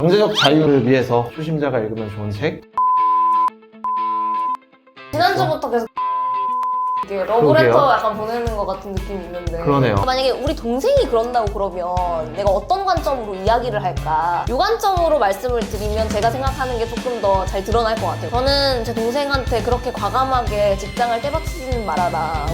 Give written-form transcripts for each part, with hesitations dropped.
경제적 자유를 위해서 초심자가 읽으면 좋은 책? 지난주부터 계속 이게 러브레터 약간 보내는 것 같은 느낌이 있는데 그러네요. 만약에 우리 동생이 그런다고 그러면 내가 어떤 관점으로 이야기를 할까? 이 관점으로 말씀을 드리면 제가 생각하는 게 조금 더 잘 드러날 것 같아요. 저는 제 동생한테 그렇게 과감하게 직장을 떼박치지는 말아라.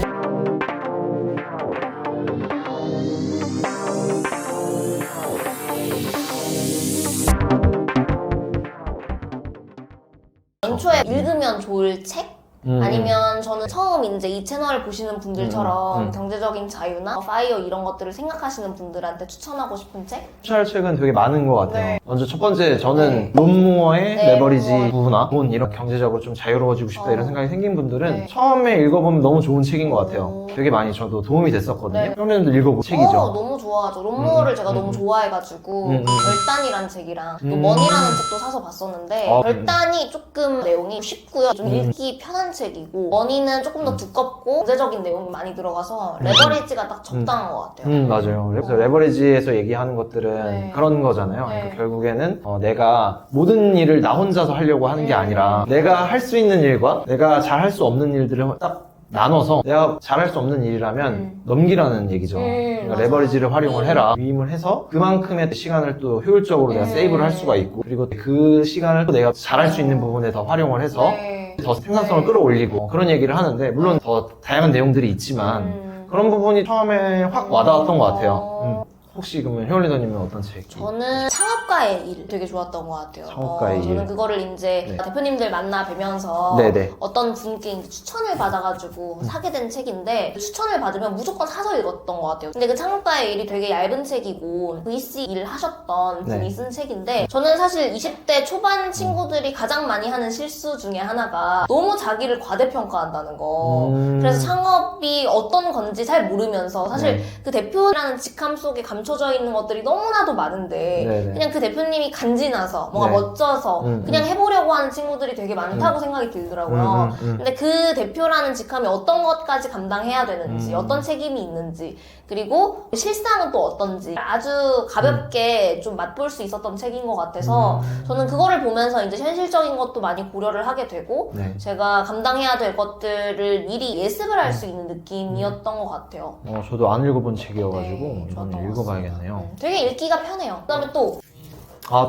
연초에 읽으면 좋을 책? 아니면 저는 처음 이제 이 채널을 보시는 분들처럼 경제적인 자유나 파이어 이런 것들을 생각하시는 분들한테 추천하고 싶은 책? 추천할 책은 되게 많은 것 같아요. 네. 먼저 첫 번째, 저는 네. 론 무어의 네, 레버리지 무어. 부나 돈 이런 경제적으로 좀 자유로워지고 싶다 이런 생각이 생긴 분들은 네. 처음에 읽어보면 너무 좋은 책인 것 같아요. 되게 많이 저도 도움이 됐었거든요. 네. 그러면 읽어볼 책이죠. 너무 좋아하죠. 론무어를 제가 너무 좋아해가지고 결단이라는 책이랑 또 머니라는 책도 사서 봤었는데 결단이 조금 내용이 쉽고요. 좀 읽기 편한 책이고 머니는 조금 더 두껍고 경제적인 내용이 많이 들어가서 레버리지가 딱 적당한 것 같아요. 맞아요. 그래서 레버리지에서 얘기하는 것들은 네. 그런 거잖아요. 네. 그러니까 결국에는 내가 모든 일을 나 혼자서 하려고 하는 게 아니라 내가 할 수 있는 일과 내가 잘 할 수 없는 일들을 딱 나눠서 내가 잘할 수 없는 일이라면 넘기라는 얘기죠. 그러니까 맞아. 레버리지를 활용을 해라. 위임을 해서 그만큼의 시간을 또 효율적으로 내가 세이브를 할 수가 있고 그리고 그 시간을 또 내가 잘할 수 있는 부분에 더 활용을 해서 네. 더 생산성을 끌어올리고 그런 얘기를 하는데 물론 더 다양한 내용들이 있지만 그런 부분이 처음에 확 와닿았던 것 같아요. 혹시 그러면 효연 리더님은 어떤 책? 저는 창업가의 일 되게 좋았던 것 같아요. 창업가의 일. 저는 그거를 이제 네. 대표님들 만나 뵈면서 네네. 어떤 분께 이제 추천을 받아가지고 사게 된 책인데 추천을 받으면 무조건 사서 읽었던 것 같아요. 근데 그 창업가의 일이 되게 얇은 책이고 VC 일 하셨던 분이 네. 쓴 책인데 저는 사실 20대 초반 친구들이 가장 많이 하는 실수 중에 하나가 너무 자기를 과대평가한다는 거. 그래서 창업이 어떤 건지 잘 모르면서 사실 그 대표라는 직함 속에 감춰져 있는 것들이 너무나도 많은데 네네. 그냥 그 대표님이 간지나서 뭔가 네. 멋져서 그냥 해보려고 하는 친구들이 되게 많다고 생각이 들더라고요. 근데 그 대표라는 직함이 어떤 것까지 감당해야 되는지 어떤 책임이 있는지 그리고 실상은 또 어떤지 아주 가볍게 좀 맛볼 수 있었던 책인 것 같아서 저는 그거를 보면서 이제 현실적인 것도 많이 고려를 하게 되고 네. 제가 감당해야 될 것들을 미리 예습을 할 수 있는 느낌이었던 것 같아요. 저도 안 읽어본 책이어가지고 네, 좋았던 이번에 것 읽어봐야겠네요. 되게 읽기가 편해요. 그 다음에 또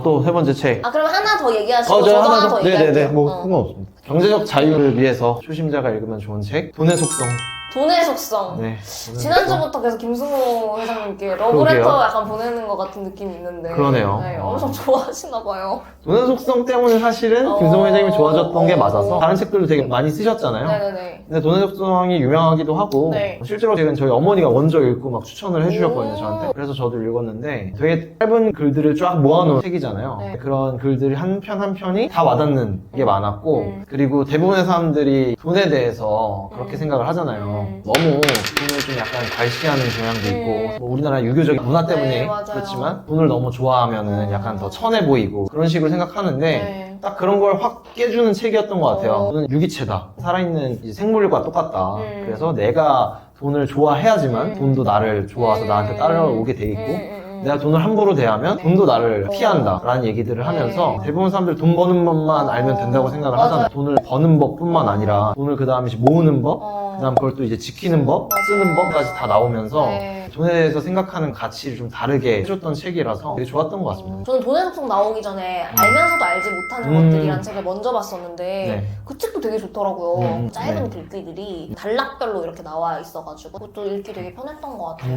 또 세 번째 책. 그러면 하나 더 얘기하시고 저 저도 하나 하나 더 얘기할게요. 네네네. 상관없습니다. 경제적 자유를 위해서 초심자가 읽으면 좋은 책. 돈의 속성. 돈의 속성. 네. 지난주부터 계속 김승호 회장님께 러브레터 그러게요. 약간 보내는 것 같은 느낌이 있는데 그러네요. 네, 엄청 좋아하시나 봐요. 돈의 속성 때문에 사실은 김성호 회장님이 좋아졌던 게 맞아서 다른 책들도 되게 많이 쓰셨잖아요. 네네네. 근데 돈의 속성이 유명하기도 하고 네. 실제로 책은 저희 어머니가 먼저 읽고 막 추천을 해주셨거든요 저한테. 그래서 저도 읽었는데 되게 짧은 글들을 쫙 모아놓은 책이잖아요. 네. 그런 글들이 한 편 한 편이 다 와닿는 게 많았고 그리고 대부분의 사람들이 돈에 대해서 그렇게 생각을 하잖아요. 너무 돈을 좀 약간 갈시하는 경향도 있고 뭐 우리나라 유교적인 문화 때문에 네, 맞아요. 그렇지만 돈을 너무 좋아하면은 약간 더 천해 보이고 그런 식으로 생각하는데 네. 딱 그런 걸 확 깨주는 책이었던 것 같아요. 돈은 유기체다. 살아있는 이제 생물과 똑같다. 그래서 내가 돈을 좋아해야지만 돈도 나를 좋아서 나한테 따라오게 돼 있고 내가 돈을 함부로 대하면 돈도 나를 피한다 라는 얘기들을 하면서 대부분 사람들 돈 버는 법만 알면 된다고 생각을 하잖아요. 돈을 버는 법뿐만 아니라 돈을 그 다음에 모으는 법 그 다음 그걸 또 이제 지키는 법, 쓰는 법까지 다 나오면서 네. 돈에 대해서 생각하는 가치를 좀 다르게 해줬던 책이라서 되게 좋았던 것 같습니다. 저는 돈의 속성 나오기 전에 알면서도 알지 못하는 것들이란 책을 먼저 봤었는데 네. 그 책도 되게 좋더라고요. 짧은 네. 글귀들이 단락별로 이렇게 나와 있어가지고 그것도 읽기 되게 편했던 것 같아요.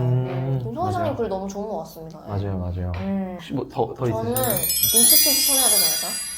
김성호 회장님 맞아요. 글 너무 좋은 것 같습니다. 맞아요. 혹시 뭐 더 저는 있으세요? 림치킨 추천해야 되지 않을까?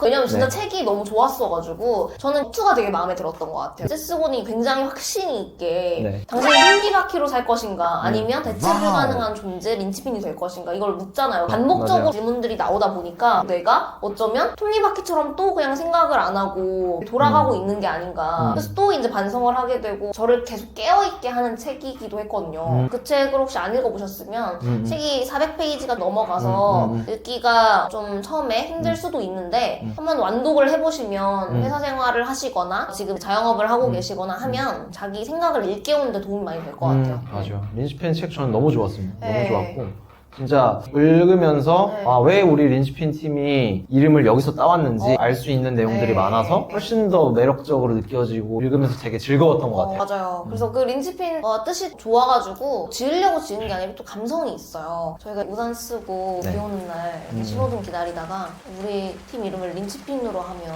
왜냐면 진짜 네. 책이 너무 좋았어가지고 저는 투가 되게 마음에 들었던 것 같아요. 세스곤이 굉장히 확신이 있게 네. 당신이 흰기바퀴로 살 것인가 아니면 대체 불가능한 존재 린치핀이 될 것인가 이걸 묻잖아요. 반복적으로 맞아요. 질문들이 나오다 보니까 내가 어쩌면 톱니바퀴처럼 또 그냥 생각을 안 하고 돌아가고 있는 게 아닌가. 그래서 또 이제 반성을 하게 되고 저를 계속 깨어있게 하는 책이기도 했거든요. 그 책을 혹시 안 읽어보셨으면 책이 400페이지가 넘어가서 읽기가 좀 처음에 힘들 수도 있는데 한번 완독을 해보시면 회사 생활을 하시거나 지금 자영업을 하고 계시거나 하면 자기 생각을 일깨우는 데 도움이 많이 될 것 같아요. 맞아요. 린치펜 책 저는 너무 좋았습니다. 네. 너무 좋았고 진짜 읽으면서 네. 아, 왜 우리 린치핀 팀이 이름을 여기서 따왔는지 어. 알 수 있는 내용들이 네. 많아서 훨씬 더 매력적으로 느껴지고 읽으면서 되게 즐거웠던 것 같아요. 맞아요. 그래서 그 린치핀 뜻이 좋아가지고 지으려고 지은 게 아니라 또 감성이 있어요. 저희가 우산 쓰고 네. 비 오는 날 신호등 기다리다가 우리 팀 이름을 린치핀으로 하면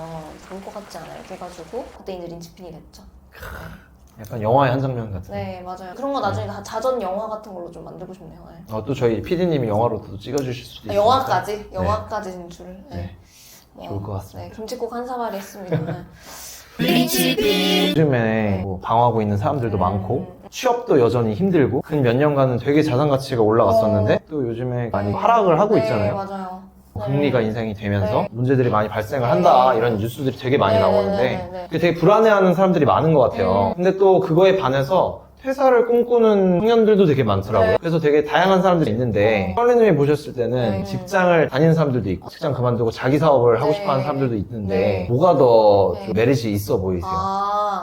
좋을 것 같지 않아요? 이렇게 해가지고 그때 이제 린치핀이 됐죠. 약간 영화의 한 장면 같은. 네, 맞아요. 그런 거 나중에 다 자전 영화 같은 걸로 좀 만들고 싶네요. 네. 또 저희 PD님이 영화로도 찍어주실 수도 있어요. 영화까지 진출. 네. 네. 좋을 것 같습니다. 네, 김치국 한 사발이 했습니다. 요즘에 뭐 방황하고 있는 사람들도 많고 취업도 여전히 힘들고 근 몇 년간은 되게 자산 가치가 올라갔었는데 또 요즘에 많이 하락을 하고 있잖아요. 네, 맞아요. 금리가 인상이 되면서 네. 문제들이 많이 발생을 한다 이런 뉴스들이 되게 많이 네, 나오는데 네, 네. 그게 되게 불안해하는 사람들이 많은 것 같아요. 근데 또 그거에 반해서 퇴사를 꿈꾸는 청년들도 되게 많더라고요. 네. 그래서 되게 다양한 사람들이 있는데 헐리님이 보셨을 때는 네. 직장을 다니는 사람들도 있고 직장 그만두고 자기 사업을 하고 네. 싶어하는 사람들도 있는데 네. 뭐가 더 네. 좀 메리트 있어 보이세요?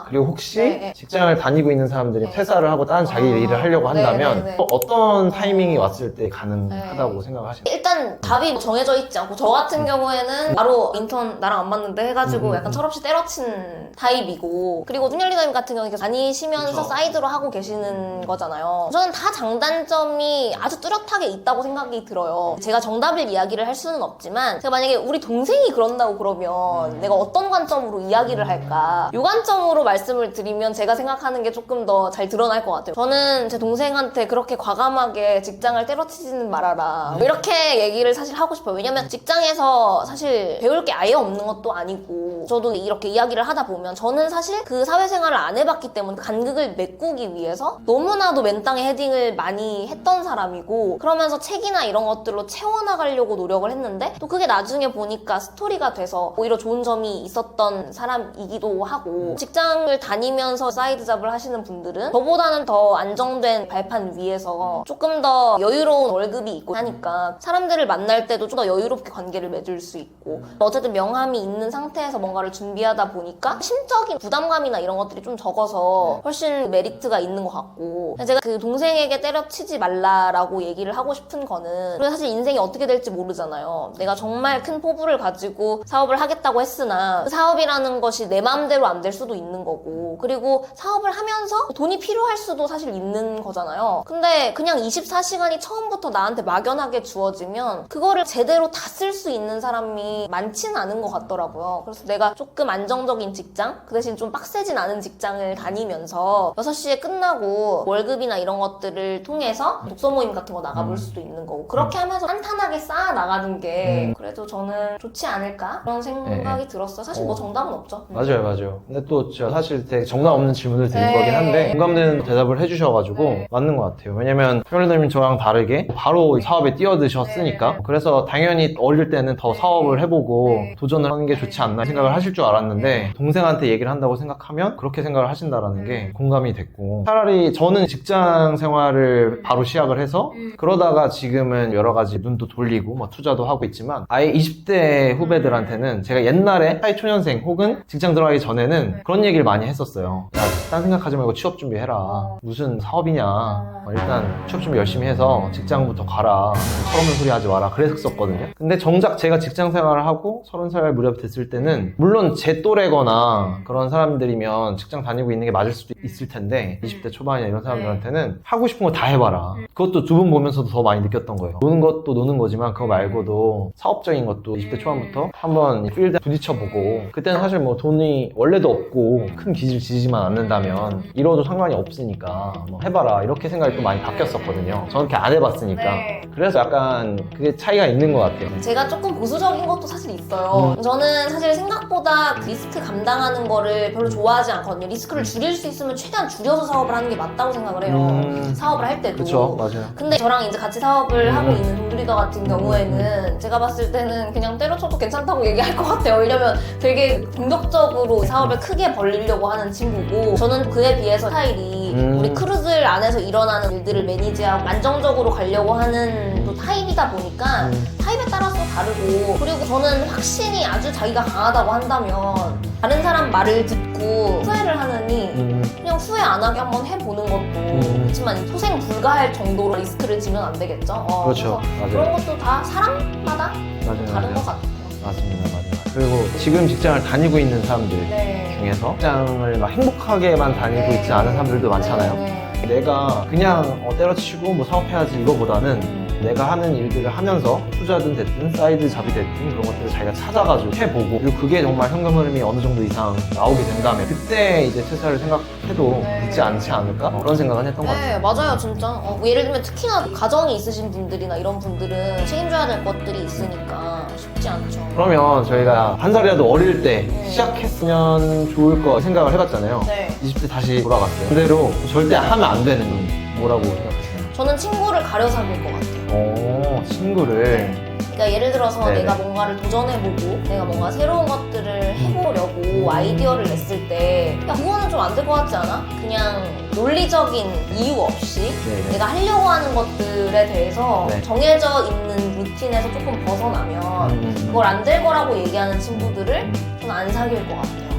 그리고 혹시 네, 네. 직장을 다니고 있는 사람들이 네. 퇴사를 하고 다른 자기 일을 하려고 한다면 네, 네, 네. 또 어떤 타이밍이 왔을 때 가능하다고 네. 생각하시나요? 일단 답이 정해져 있지 않고 저 같은 경우에는 바로 인턴 나랑 안 맞는데 해가지고 약간 철없이 때려친 타입이고 그리고 준열 리더님 같은 경우는 계속 다니시면서 그쵸. 사이드로 하고 계시는 거잖아요. 저는 다 장단점이 아주 뚜렷하게 있다고 생각이 들어요. 제가 정답을 이야기를 할 수는 없지만 제가 만약에 우리 동생이 그런다고 그러면 내가 어떤 관점으로 이야기를 할까 이 관점으로 말씀을 드리면 제가 생각하는 게 조금 더 잘 드러날 것 같아요. 저는 제 동생한테 그렇게 과감하게 직장을 때려치지는 말아라 이렇게 얘기를 사실 하고 싶어요. 왜냐면 직장에서 사실 배울 게 아예 없는 것도 아니고 저도 이렇게 이야기를 하다 보면 저는 사실 그 사회생활을 안 해봤기 때문에 간극을 메꾸기 위해서 너무나도 맨땅에 헤딩을 많이 했던 사람이고 그러면서 책이나 이런 것들로 채워나가려고 노력을 했는데 또 그게 나중에 보니까 스토리가 돼서 오히려 좋은 점이 있었던 사람이기도 하고 직장을 다니면서 사이드 잡을 하시는 분들은 저보다는 더 안정된 발판 위에서 조금 더 여유로운 월급이 있고 하니까 사람들을 만날 때도 좀 더 여유롭게 관계를 맺을 수 있고 어쨌든 명함이 있는 상태에서 뭔가를 준비하다 보니까 심적인 부담감이나 이런 것들이 좀 적어서 훨씬 메리트가 있는 것 같고 제가 그 동생에게 때려치지 말라라고 얘기를 하고 싶은 거는 그리고 사실 인생이 어떻게 될지 모르잖아요. 내가 정말 큰 포부를 가지고 사업을 하겠다고 했으나 그 사업이라는 것이 내 마음대로 안 될 수도 있는 거고 그리고 사업을 하면서 돈이 필요할 수도 사실 있는 거잖아요. 근데 그냥 24시간이 처음부터 나한테 막연하게 주어지면 그거를 제대로 다 쓸 수 있는 사람이 많지는 않은 것 같더라고요. 그래서 내가 조금 안정적인 직장 그 대신 좀 빡세진 않은 직장을 다니면서 6시에 끝나고 월급이나 이런 것들을 통해서 독서 모임 같은 거 나가볼 수도 있는 거고 그렇게 하면서 탄탄하게 쌓아 나가는 게 그래도 저는 좋지 않을까 그런 생각이 들었어요. 사실 뭐 정답은 없죠. 맞아요. 근데 또 제가 사실 되게 정답 없는 질문을 드린 네. 거긴 한데 공감되는 대답을 해주셔가지고 네. 맞는 것 같아요. 왜냐면 혈리님이 저랑 다르게 바로 사업에 뛰어드셨으니까 네. 그래서 당연히 어릴 때는 더 사업을 해보고 네. 도전을 하는 게 좋지 않나 생각을 하실 줄 알았는데 동생한테 얘기를 한다고 생각하면 그렇게 생각을 하신다라는 게 공감이 됐고 차라리 저는 직장 생활을 바로 시작을 해서 그러다가 지금은 여러 가지 눈도 돌리고 뭐 투자도 하고 있지만 아예 20대 후배들한테는 제가 옛날에 사회초년생 혹은 직장 들어가기 전에는 그런 얘기를 많이 했었어요. 야, 딴 생각하지 말고 취업 준비해라. 무슨 사업이냐. 일단 취업 준비 열심히 해서 직장부터 가라. 서럽는 소리 하지 마라. 그랬었거든요. 근데 정작 제가 직장 생활을 하고 30살 무렵 됐을 때는 물론 제 또래거나 그런 사람들이면 직장 다니고 있는 게 맞을 수도 있을 텐데 20대 초반이나 이런 사람들한테는 하고 싶은 거 다 해봐라. 그것도 두 분 보면서도 더 많이 느꼈던 거예요. 노는 것도 노는 거지만 그거 말고도 사업적인 것도 20대 초반부터 한번 필드에 부딪혀보고 그때는 사실 뭐 돈이 원래도 없고 큰 빚을 지지만 않는다면 이뤄도 상관이 없으니까 뭐 해봐라 이렇게 생각이 또 많이 바뀌었었거든요. 저는 그렇게 안 해봤으니까. 네. 그래서 약간 그게 차이가 있는 것 같아요. 제가 조금 보수적인 것도 사실 있어요. 저는 사실 생각보다 리스크 감당하는 거를 별로 좋아하지 않거든요. 리스크를 줄일 수 있으면 최대한 줄여서 사업을 하는 게 맞다고 생각을 해요. 사업을 할 때도. 그쵸, 맞아요. 근데 저랑 이제 같이 사업을 하고 있는 동두리더 같은 경우에는 제가 봤을 때는 그냥 때려쳐도 괜찮다고 얘기할 것 같아요. 왜냐면 되게 공격적으로 사업을 크게 벌리려고 하는 친구고 저는 그에 비해서 스타일이 우리 크루들 안에서 일어나는 일들을 매니지하고 안정적으로 가려고 하는 또 타입이다 보니까 타입에 따라서 다르고, 그리고 저는 확신이 아주 자기가 강하다고 한다면 다른 사람 말을 듣고 후회를 하느니 그냥 후회 안 하게 한번 해보는 것도 그렇지만 소생 불가할 정도로 리스크를 지면 안 되겠죠. 그렇죠. 그래서 맞아요. 그런 것도 다 사람마다 맞아요. 다른 맞아요. 것 같아요. 맞습니다. 맞아요. 그리고 지금 직장을 다니고 있는 사람들 네. 중에서 직장을 막 행복하게만 다니고 네. 있지 않은 사람들도 많잖아요. 네. 내가 그냥 때려치고 뭐 사업해야지 이거보다는 내가 하는 일들을 하면서 투자든 됐든 사이드 잡이 됐든 그런 것들을 자기가 찾아가지고 해보고, 그리고 그게 정말 현금 흐름이 어느 정도 이상 나오게 된다면 그때 이제 퇴사를 생각해도 네. 늦지 않지 않을까? 그런 생각은 했던 것 같아요. 네, 맞아요, 진짜. 뭐 예를 들면 특히나 가정이 있으신 분들이나 이런 분들은 책임져야 될 것들이 있으니까 쉽지 않죠. 그러면 저희가 한 살이라도 어릴 때 네. 시작했으면 좋을 거 생각을 해봤잖아요. 네. 20대 다시 돌아갔어요. 그대로 절대 하면 안 되는 건 뭐라고 생각하세요? 저는 친구를 가려 사귈 것 같아요. 오, 친구를. 그러니까 예를 들어서 네네. 내가 뭔가를 도전해보고 내가 뭔가 새로운 것들을 해보려고 아이디어를 냈을 때 야, 그거는 좀 안 될 것 같지 않아? 그냥 논리적인 이유 없이 네네. 내가 하려고 하는 것들에 대해서 네. 정해져 있는 루틴에서 조금 벗어나면 그걸 안 될 거라고 얘기하는 친구들을 저는 안 사귈 것 같아요.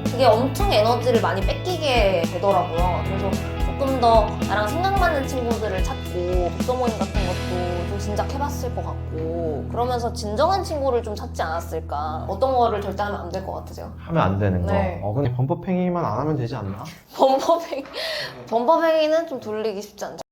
그게 엄청 에너지를 많이 뺏기게 되더라고요. 그래서 조금 더 나랑 생각 맞는 친구들을 찾고 독서 모임 같은 것도 좀 진작 해봤을 것 같고, 그러면서 진정한 친구를 좀 찾지 않았을까. 어떤 거를 절대 하면 안 될 것 같으세요? 하면 안 되는 거. 네. 근데 범법행위만 안 하면 되지 않나? 범법행위는 좀 돌리기 쉽지 않죠.